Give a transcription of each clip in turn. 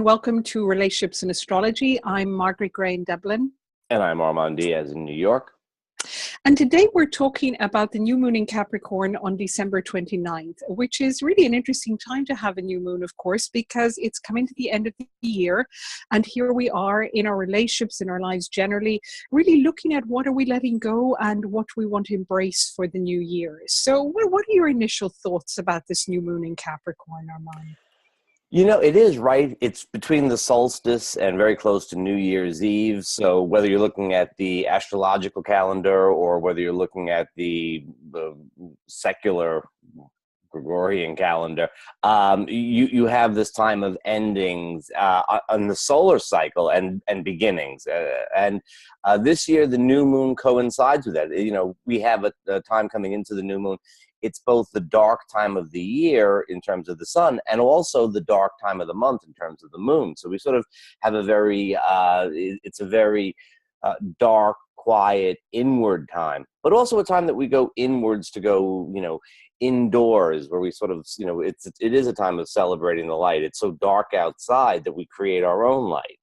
and welcome to Relationships and Astrology. I'm Margaret Gray in Dublin. And I'm Armand Diaz in New York. And today we're talking about the new moon in Capricorn on December 29th, which is really an interesting time to have a new moon, of course, because it's coming to the end of the year. And here we are in our relationships, in our lives generally, really looking at what are we letting go and what we want to embrace for the new year. So what are your initial thoughts about this new moon in Capricorn, Armand? You know, it is right. It's between the solstice and very close to New Year's Eve. So whether you're looking at the astrological calendar or whether you're looking at the secular Gregorian calendar, you have this time of endings on the solar cycle and beginnings. And this year, the new moon coincides with that. You know, we have a time coming into the new moon. It's both the dark time of the year in terms of the sun and also the dark time of the month in terms of the moon. So we sort of have a very, it's a very dark, quiet, inward time, but also a time that we go inwards to go, you know, indoors where we sort of, you know, it is a time of celebrating the light. It's so dark outside that we create our own light.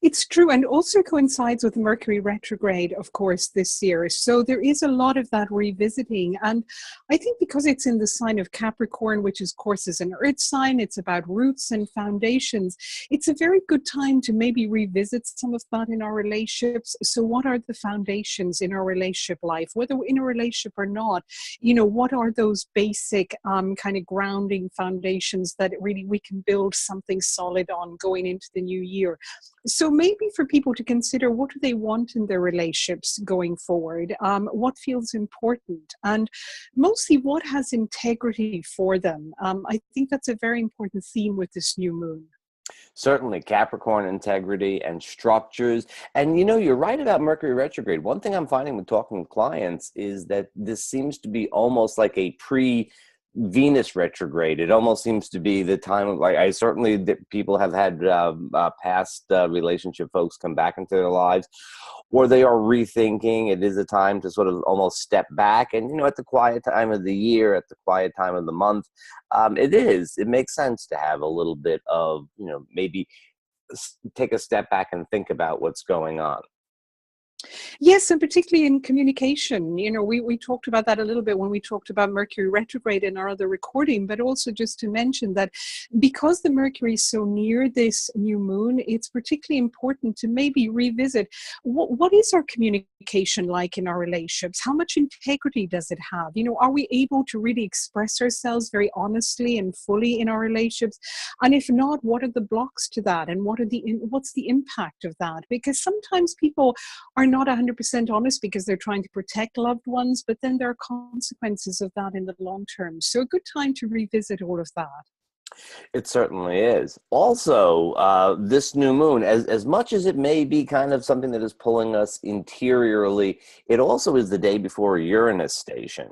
It's true, and also coincides with Mercury Retrograde, of course, this year. So there is a lot of that revisiting. And I think because it's in the sign of Capricorn, which of course is an earth sign, it's about roots and foundations. It's a very good time to maybe revisit some of that in our relationships. So what are the foundations in our relationship life, whether we're in a relationship or not? You know, what are those basic kind of grounding foundations that really we can build something solid on going into the new year? So maybe for people to consider, what do they want in their relationships going forward? What feels important? And mostly what has integrity for them? I think that's a very important theme with this new moon. Certainly, Capricorn integrity and structures. And, you know, you're right about Mercury retrograde. One thing I'm finding with talking with clients is that this seems to be almost like a Venus retrograde. It almost seems to be the time of, like, I certainly, people have had past relationship folks come back into their lives, or they are rethinking. It is a time to sort of almost step back. And, you know, at the quiet time of the year, at the quiet time of the month, it makes sense to have a little bit of, you know, maybe take a step back and think about what's going on. Yes, and particularly in communication. You know, we talked about that a little bit when we talked about Mercury retrograde in our other recording, but also just to mention that because the Mercury is so near this new moon, it's particularly important to maybe revisit what is our communication like in our relationships? How much integrity does it have? You know, are we able to really express ourselves very honestly and fully in our relationships? And if not, what are the blocks to that? And what's the impact of that? Because sometimes people are not 100% honest because they're trying to protect loved ones, but then there are consequences of that in the long term. So a good time to revisit all of that. It certainly is. Also, this new moon, as much as it may be kind of something that is pulling us interiorly, it also is the day before Uranus station.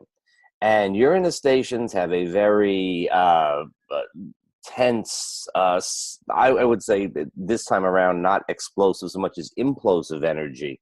And Uranus stations have a very tense, I would say this time around, not explosive so much as implosive energy.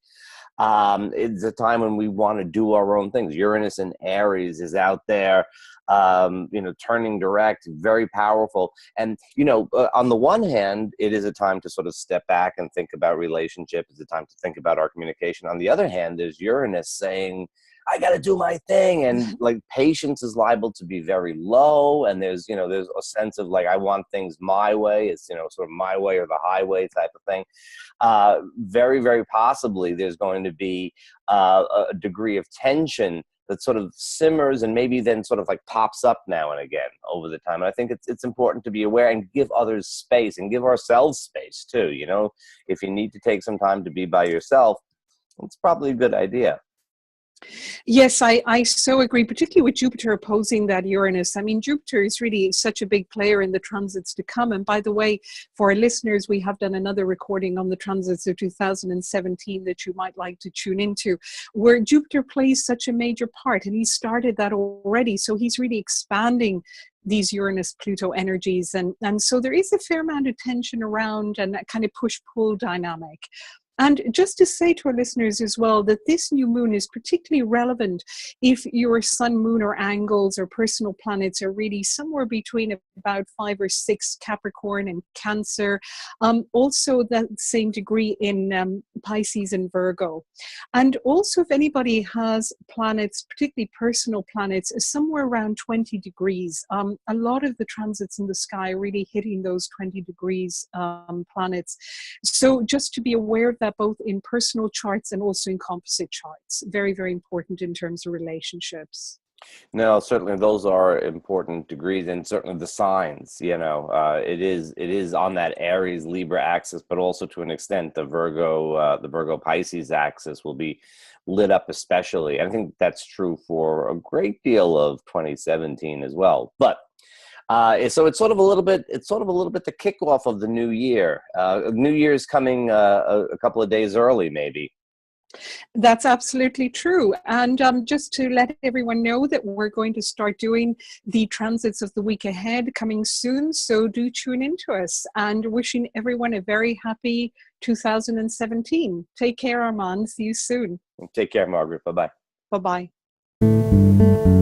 It's a time when we want to do our own things. Uranus in Aries is out there, you know, turning direct, very powerful. And, you know, on the one hand, it is a time to sort of step back and think about relationship. It's a time to think about our communication. On the other hand, there's Uranus saying, I got to do my thing. And like patience is liable to be very low. And there's, you know, there's a sense of like, I want things my way. It's, you know, sort of my way or the highway type of thing. Very, very possibly there's going to be a degree of tension that sort of simmers and maybe then sort of like pops up now and again over the time. And I think it's important to be aware and give others space and give ourselves space too. You know, if you need to take some time to be by yourself, it's probably a good idea. Yes, I so agree, particularly with Jupiter opposing that Uranus. I mean, Jupiter is really such a big player in the transits to come. And by the way, for our listeners, we have done another recording on the transits of 2017 that you might like to tune into, where Jupiter plays such a major part. And he started that already. So he's really expanding these Uranus-Pluto energies. And so there is a fair amount of tension around and that kind of push-pull dynamic. And just to say to our listeners as well that this new moon is particularly relevant if your sun, moon, or angles or personal planets are really somewhere between about 5 or 6 Capricorn and Cancer. Also that same degree in Pisces and Virgo. And also if anybody has planets, particularly personal planets, somewhere around 20 degrees, a lot of the transits in the sky are really hitting those 20 degrees planets. So just to be aware of that both in personal charts and also in composite charts. Very, very important in terms of relationships. No, certainly those are important degrees, and certainly the signs. It is on that Aries Libra axis, but also to an extent the Virgo Pisces axis will be lit up especially. And I think that's true for a great deal of 2017 as well. But so it's sort of a little bit the kickoff of the new year. New Year's coming a couple of days early, maybe. That's absolutely true. And just to let everyone know that we're going to start doing the transits of the week ahead coming soon. So do tune into us, and wishing everyone a very happy 2017. Take care, Armand. See you soon. Take care, Margaret. Bye-bye. Bye-bye.